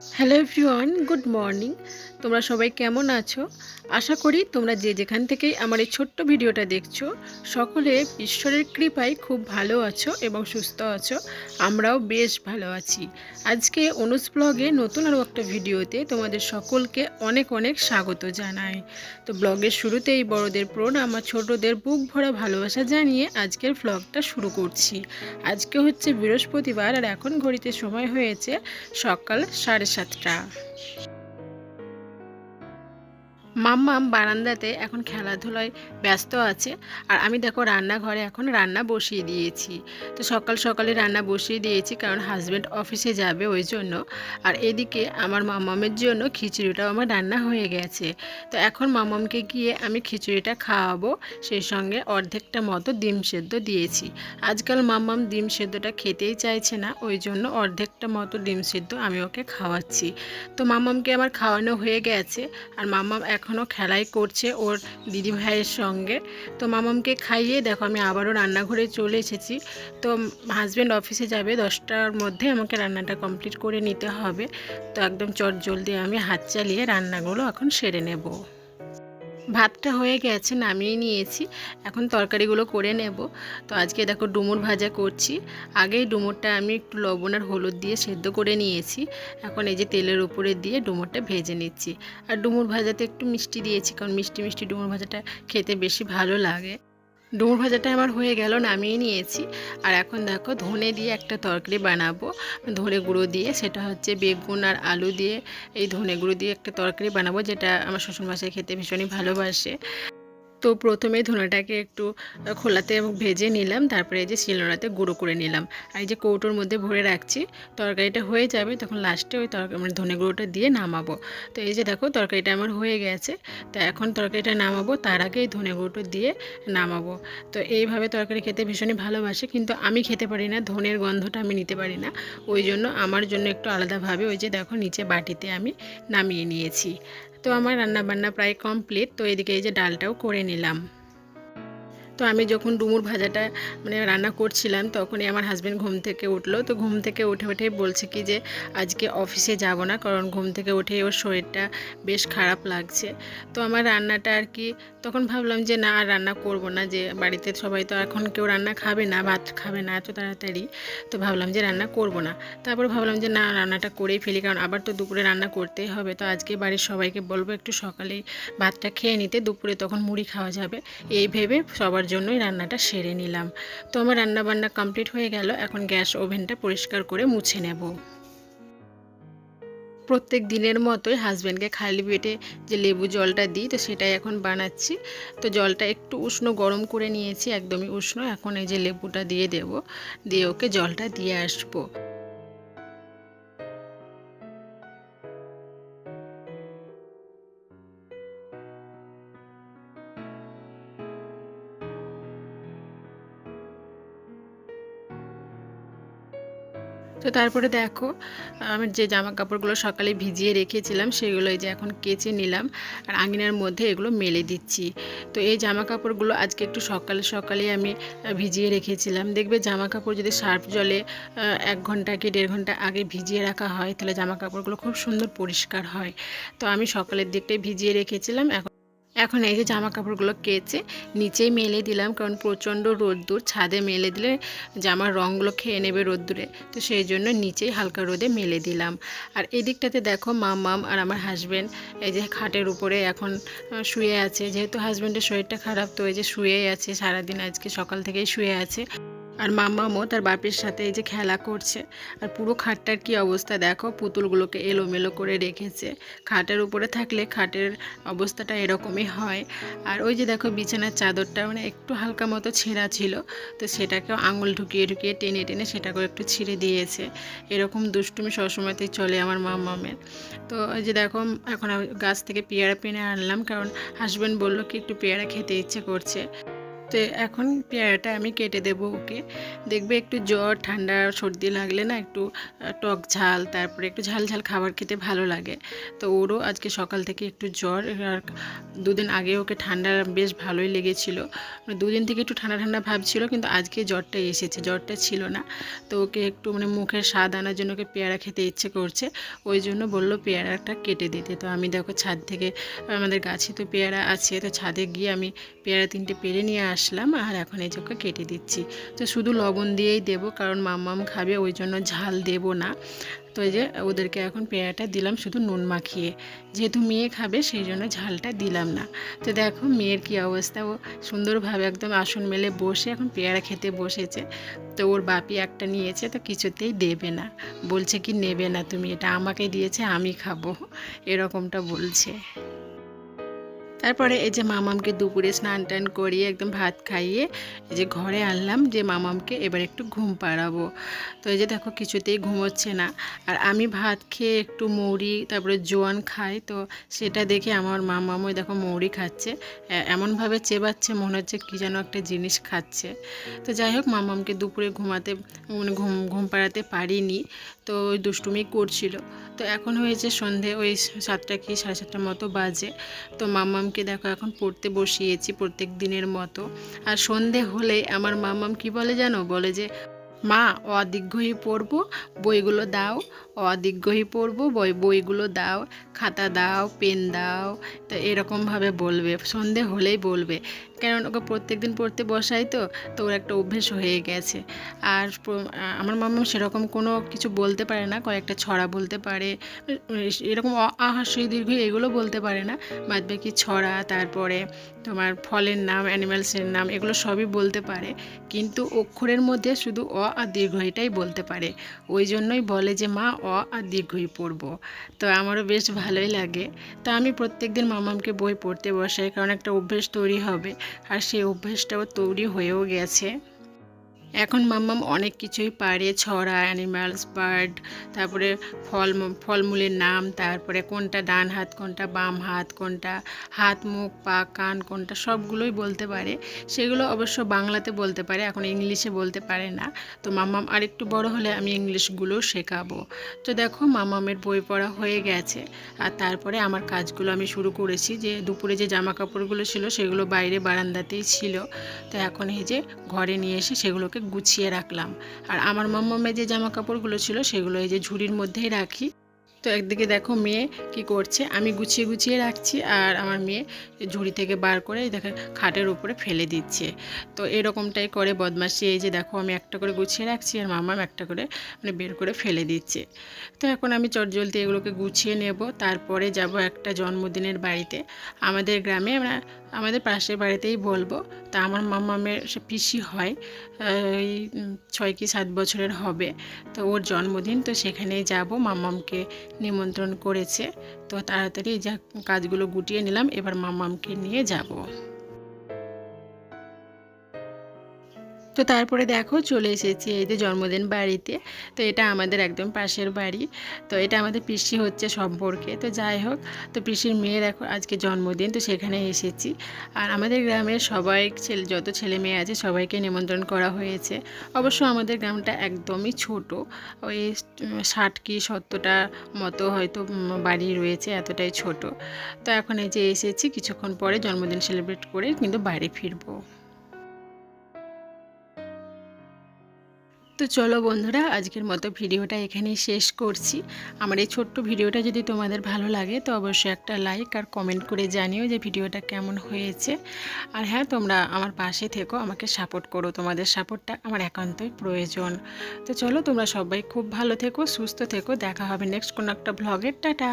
Hello everyone, good morning. তোমরা সবাই কেমন আছো? আশা করি তোমরা যে যেখান থেকেই আমার এই ছোট্ট ভিডিওটা দেখছো সকলে ঈশ্বরের কৃপায় খুব ভালো আছো এবং সুস্থ আছো। আমরাও বেশ ভালো আছি। আজকে অনুজ ব্লগে নতুন আরও একটা ভিডিওতে তোমাদের সকলকে অনেক অনেক স্বাগত জানাই। তো ব্লগের শুরুতেই বড়দের প্রণাম আর ছোটদের বুক ভরা ভালোবাসা জানিয়ে আজকের ব্লগটা শুরু করছি। আজকে হচ্ছে বৃহস্পতিবার আর এখন ঘড়িতে সময় হয়েছে সকাল 7:30। মাম্মাম বারান্দাতে এখন খেলাধুলায় ব্যস্ত আছে আর আমি দেখো রান্নাঘরে এখন রান্না বসিয়ে দিয়েছি। তো সকাল সকালে রান্না বসিয়ে দিয়েছি কারণ হাজব্যান্ড অফিসে যাবে ওই জন্য। আর এদিকে আমার মাম্মামের জন্য খিচুড়িটাও আমার রান্না হয়ে গেছে। তো এখন মাম্মামকে গিয়ে আমি খিচুড়িটা খাওয়াবো, সেই সঙ্গে অর্ধেকটা মতো ডিম সেদ্ধ দিয়েছি। আজকাল মাম্মাম ডিম সেদ্ধটা খেতেই চাইছে না, ওই জন্য অর্ধেকটা মতো ডিম সেদ্ধ আমি ওকে খাওয়াচ্ছি। তো মাম্মামকে আমার খাওয়ানো হয়ে গেছে আর মাম্মাম এখনও খেলাই করছে ওর দিদি ভাইয়ের সঙ্গে। তো মাম্মামকে খাইয়ে দেখো আমি আবারও রান্নাঘরে চলে এসেছি। তো হাজব্যান্ড অফিসে যাবে 10টার মধ্যে, আমাকে রান্নাটা কমপ্লিট করে নিতে হবে। তো একদম চট জলদি আমি হাত চালিয়ে রান্নাগুলো এখন সেরে নেব। ভাতটা হয়ে গেছে, নামিয়ে নিয়েছি, এখন তরকারিগুলো করে নেব। তো আজকে দেখো ডুমুর ভাজা করছি। আগেই ডুমুরটা আমি একটু লবণ আর হলুদ দিয়ে সেদ্ধ করে নিয়েছি। এখন এই যে তেলের উপরে দিয়ে ডুমুরটা ভেজে নিচ্ছি। আর ডুমুর ভাজাতে একটু মিষ্টি দিয়েছি কারণ মিষ্টি মিষ্টি ডুমুর ভাজাটা খেতে বেশি ভালো লাগে। ডুমুর ভাজাটা আমার হয়ে গেল, নামিয়ে নিয়েছি। আর এখন দেখো ধনে দিয়ে একটা তরকারি বানাবো, ধনে গুঁড়ো দিয়ে। সেটা হচ্ছে বেগুন আর আলু দিয়ে এই ধনে গুঁড়ো দিয়ে একটা তরকারি বানাবো, যেটা আমার শ্বশুরমশাই খেতে ভীষণই ভালোবাসে। তো প্রথমে ধনেটাকে একটু খোলাতে ভেজে নিলাম, তারপরে এই যে শিলনোড়াতে গুঁড়ো করে নিলাম। আর এই যে কৌটোর মধ্যে ভরে রাখছি, তরকারিটা হয়ে যাবে তখন লাস্টে ওই তরকারি মানে ধনে গুঁড়োটা দিয়ে নামাবো। তো এই যে দেখো তরকারিটা আমার হয়ে গেছে। তো এখন তরকারিটা নামাবো, তার আগে এই ধনে গুঁড়োটা দিয়ে নামাবো। তো এইভাবে তরকারি খেতে ভীষণই ভালোবাসে, কিন্তু আমি খেতে পারি না, ধনের গন্ধটা আমি নিতে পারি না। ওই জন্য আমার জন্য একটু আলাদাভাবে ওই যে দেখো নিচে বাটিতে আমি নামিয়ে নিয়েছি। তো আমার রান্নাবান্না প্রায় কমপ্লিট। তো এদিকে এই যে ডালটাও করে নিলাম। তো আমি যখন ডুমুর ভাজাটা রান্না করছিলাম তখনই আমার হাজব্যান্ড ঘুম থেকে উঠলো। তো ঘুম থেকে উঠে বলছে কি যে আজকে অফিসে যাব না, কারণ ঘুম থেকে উঠেই ওর শরীরটা বেশ খারাপ লাগছে। তো আমার রান্নাটা আর কি তখন ভাবলাম যে না আর রান্না করব না, যে বাড়িতে সবাই তো এখন কেউ রান্না খাবে না, ভাত খাবে না এত তাড়াতাড়ি। তো ভাবলাম যে রান্না করব না। তারপর ভাবলাম যে না রান্নাটা করেই ফেলি, কারণ আবার তো দুপুরে রান্না করতেই হবে। তো আজকে বাড়ির সবাইকে বলবো একটু সকালেই ভাতটা খেয়ে নিতে, দুপুরে তখন মুড়ি খাওয়া যাবে, এই ভেবে সবার জন্যই রান্নাটা সেরে নিলাম। তো আমার রান্নাবান্না কমপ্লিট হয়ে গেল। এখন গ্যাস ওভেনটা পরিষ্কার করে মুছে নেব। প্রত্যেক দিনের মতোই হাজব্যান্ডকে খালি পেটে যে লেবু জলটা দিই, তো সেটাই এখন বানাচ্ছি। তো জলটা একটু উষ্ণ গরম করে নিয়েছি, একদমই উষ্ণ। এখন এই যে লেবুটা দিয়ে দেব, দিয়ে ওকে জলটা দিয়ে আসবো। তো তারপরে দেখো আমি যে জামা কাপড়গুলো সকালে ভিজিয়ে রেখেছিলাম সেগুলো এই যে এখন কেচে নিলাম আর আঙিনার মধ্যে এগুলো মেলে দিচ্ছি। তো এই জামা কাপড়গুলো আজকে একটু সকালে সকালে আমি ভিজিয়ে রেখেছিলাম। দেখবে জামা কাপড় যদি সার্ফ জলে 1 ঘন্টা কি 1.5 ঘন্টা আগে ভিজিয়ে রাখা হয় তাহলে জামা কাপড়গুলো খুব সুন্দর পরিষ্কার হয়। তো আমি সকালের দিকটাই ভিজিয়ে রেখেছিলাম। এখন এই যে জামা কাপড়গুলো কেচে নিচেই মেলে দিলাম, কারণ প্রচণ্ড রোদ্দুর, ছাদে মেলে দিলে জামার রঙগুলো খেয়ে নেবে রোদ্দুরে। তো সেই জন্য নিচেই হালকা রোদে মেলে দিলাম। আর এদিকটাতে দেখো মাম আর আমার হাজব্যান্ড এই যে খাটের উপরে এখন শুয়ে আছে। যেহেতু হাজব্যান্ডের শরীরটা খারাপ, তো এই যে শুয়েই আছে সারাদিন, আজকে সকাল থেকেই শুয়ে আছে। আর মাম্মামও তার বাপের সাথে এই যে খেলা করছে। আর পুরো খাটটার কি অবস্থা দেখো, পুতুলগুলোকে এলোমেলো করে রেখেছে। খাটের উপরে থাকলে খাটের অবস্থাটা এরকমই হয়। আর ওই যে দেখো বিছানার চাদরটা একটু হালকা মতো ছেঁড়া ছিল, তো সেটাকেও আঙুল ঢুকিয়ে ঢুকিয়ে টেনে টেনে সেটাকেও একটু ছিঁড়ে দিয়েছে। এরকম দুষ্টুমি সবসময়তেই চলে আমার মাম্মামের। তো ওই যে দেখো এখন গাছ থেকে পেয়ারা পেনে আনলাম, কারণ হাজব্যান্ড বললো কি একটু পেয়ারা খেতে ইচ্ছে করছে। তো এখন পেয়ারাটা আমি কেটে দেবো ওকে। দেখবে একটু জ্বর ঠান্ডা সর্দি লাগলে না একটু টক ঝাল, তারপরে একটু ঝাল ঝাল খাবার খেতে ভালো লাগে। তো ওরও আজকে সকাল থেকে একটু জ্বর, আর দুদিন আগে ওকে ঠান্ডা বেশ ভালোই লেগেছিল। দুদিন থেকে একটু ঠান্ডা ঠান্ডা ভাব ছিল, কিন্তু আজকে জ্বরটা এসেছে, জ্বরটা ছিল না। তো ওকে একটু মুখের স্বাদ আনার জন্য ওকে পেয়ারা খেতে ইচ্ছে করছে, ওই জন্য বললো পেয়ারাটা কেটে দিতে। তো আমি দেখো ছাদ থেকে, আমাদের গাছে তো পেয়ারা আছে, তো ছাদে গিয়ে আমি পেয়ারা 3টে পেরে নিয়ে আসলাম, আর এখন এই চোখে কেটে দিচ্ছি। তো শুধু লবণ দিয়েই দেবো, কারণ মাম্মাম খাবে, ওই জন্য ঝাল দেব না। তো এই যে ওদেরকে এখন পেয়ারাটা দিলাম শুধু নুন মাখিয়ে, যেহেতু মেয়ে খাবে সেই জন্য ঝালটা দিলাম না। তো দেখো মেয়ের কি অবস্থা, ও সুন্দরভাবে একদম আসন মেলে বসে এখন পেয়ারা খেতে বসেছে। তো ওর বাপি একটা নিয়েছে, তো কিছুতেই দেবে না, বলছে কি নেবে না তুমি, এটা আমাকে দিয়েছে আমি খাবো, এরকমটা বলছে। তারপরে এই যে মামামকে দুপুরে স্নান টান করিয়ে একদম ভাত খাইয়ে এই যে ঘরে আনলাম, যে মামামকে এবার একটু ঘুম পাড়াবো। তো এই যে দেখো কিছুতেই ঘুমোচ্ছে না, আর আমি ভাত খেয়ে একটু মৌরি তারপরে জোয়ান খাই, তো সেটা দেখে আমার মামামও দেখো মৌরি খাচ্ছে, এমনভাবে চেবাচ্ছে মনে হচ্ছে কী যেন একটা জিনিস খাচ্ছে। তো যাই হোক মামামকে দুপুরে ঘুমাতে ঘুম পাড়াতে পারিনি, তো ওই দুষ্টুমি করছিল। তো এখন হয়েছে সন্ধে ওই 7টা কি 7:30টার মতো বাজে। তো মাম্মামকে দেখো এখন পড়তে বসিয়েছি প্রত্যেক দিনের মতো। আর সন্ধে হলেই আমার মাম্মাম কি বলে জানো, বলে যে মা অদিগ্রহী পড়বো, বইগুলো দাও, অদিগ্রহী পড়বো, বইগুলো দাও, খাতা দাও, পেন দাও। তো এরকমভাবে বলবে, সন্ধে হলেই বলবে, কারণ ওকে প্রত্যেক দিন পড়তে বসাই, তো ওর একটা অভ্যেস হয়ে গেছে। আর আমার মাম্মা সেরকম কোনো কিছু বলতে পারে না, কয়েকটা ছড়া বলতে পারে, এরকম আহাস্য দীর্ঘ এগুলো বলতে পারে না, বাদ বাকি ছড়া, তারপরে তোমার ফলের নাম, অ্যানিম্যালসের নাম, এগুলো সবই বলতে পারে, কিন্তু অক্ষরের মধ্যে শুধু আর দীর্ঘইটাই বলতে পারে। ওই জন্যই বলে যে মা আর দীর্ঘই পড়বো। তো আমারও বেশ ভালোই লাগে। তো আমি প্রত্যেক দিন মামামকে বই পড়তে বসাই, কারণ একটা অভ্যেস তৈরি হবে, আর সেই অভ্যেসটাও তৈরি হয়েও গেছে। এখন মাম্মাম অনেক কিছুই পারে, ছড়া, অ্যানিমালস, বার্ড, তারপরে ফলমূলের নাম, তারপরে কোনটা ডান হাত, কোনটা বাম হাত, কোনটা হাত, মুখ, পা, কান, কোনটা, সবগুলোই বলতে পারে। সেগুলো অবশ্য বাংলাতে বলতে পারে, এখন ইংলিশে বলতে পারে না। তো মাম্মাম আরেকটু বড় হলে আমি ইংলিশগুলো শেখাবো। তো দেখো মাম্মামের বই পড়া হয়ে গেছে, আর তারপরে আমার কাজগুলো আমি শুরু করেছি। যে দুপুরে যে জামা কাপড়গুলো ছিল সেগুলো বাইরে বারান্দাতেই ছিল, তো এখন এই যে ঘরে নিয়ে এসে সেগুলোকে গুছিয়ে রাখলাম। আর আমার মাম্মামের যে জামা কাপড়গুলো ছিল সেগুলো এই যে ঝুড়ির মধ্যেই রাখি। তো একদিকে দেখো মেয়ে কি করছে, আমি গুছিয়ে গুছিয়ে রাখছি, আর আমার মেয়ে ঝুড়ি থেকে বার করে দেখো খাটের উপরে ফেলে দিচ্ছে। তো এরকমটাই করে বদমাশি। এই যে দেখো আমি একটা করে গুছিয়ে রাখছি, আর মাম্মাম একটা করে বের করে ফেলে দিচ্ছে। তো এখন আমি চটজলদি এগুলোকে গুছিয়ে নেব, তারপরে যাব একটা জন্মদিনের বাড়িতে। আমাদের গ্রামে আমাদের পাশের বাড়িতেই বলবো। তা আমার মাম্মামের সে পিসি হয়, এই 6 কি 7 বছরের হবে। তো ওর জন্মদিন, তো সেখানেই যাব, মাম্মামকে নিমন্ত্রণ করেছে। তো তাড়াতাড়ি যা কাজগুলো গুটিয়ে নিলাম, এবার মাম্মামকে নিয়ে যাব। তো তারপরে দেখো চলে এসেছি এই যে জন্মদিন বাড়িতে। তো এটা আমাদের একদম পাশের বাড়ি, তো এটা আমাদের পিসি হচ্ছে সম্পর্কে। তো যাই হোক, তো পিসির মেয়ের এখন আজকে জন্মদিন, তো সেখানে এসেছি। আর আমাদের গ্রামের সবাই যত ছেলে মেয়ে আছে সবাইকে নিমন্ত্রণ করা হয়েছে। অবশ্য আমাদের গ্রামটা একদমই ছোট, ওই 60 কি 70টা মতো হয়তো বাড়ি রয়েছে, এতটাই ছোট। তো এখন এই যে এসেছি, কিছুক্ষণ পরে জন্মদিন সেলিব্রেট করে কিন্তু বাড়ি ফিরবো। তো চলো বন্ধুরা, আজকের মতো ভিডিওটা এখানেই শেষ করছি। আমার এই ছোট্ট ভিডিওটা যদি তোমাদের ভালো লাগে তো অবশ্যই একটা লাইক আর কমেন্ট করে জানিও যে ভিডিওটা কেমন হয়েছে। আর হ্যাঁ, তোমরা আমার পাশে থেকো, আমাকে সাপোর্ট করো, তোমাদের সাপোর্টটা আমার একান্তই প্রয়োজন। তো চলো, তোমরা সবাই খুব ভালো থেকো, সুস্থ থেকো, দেখা হবে নেক্সট কোনো একটা ব্লগের। টাটা।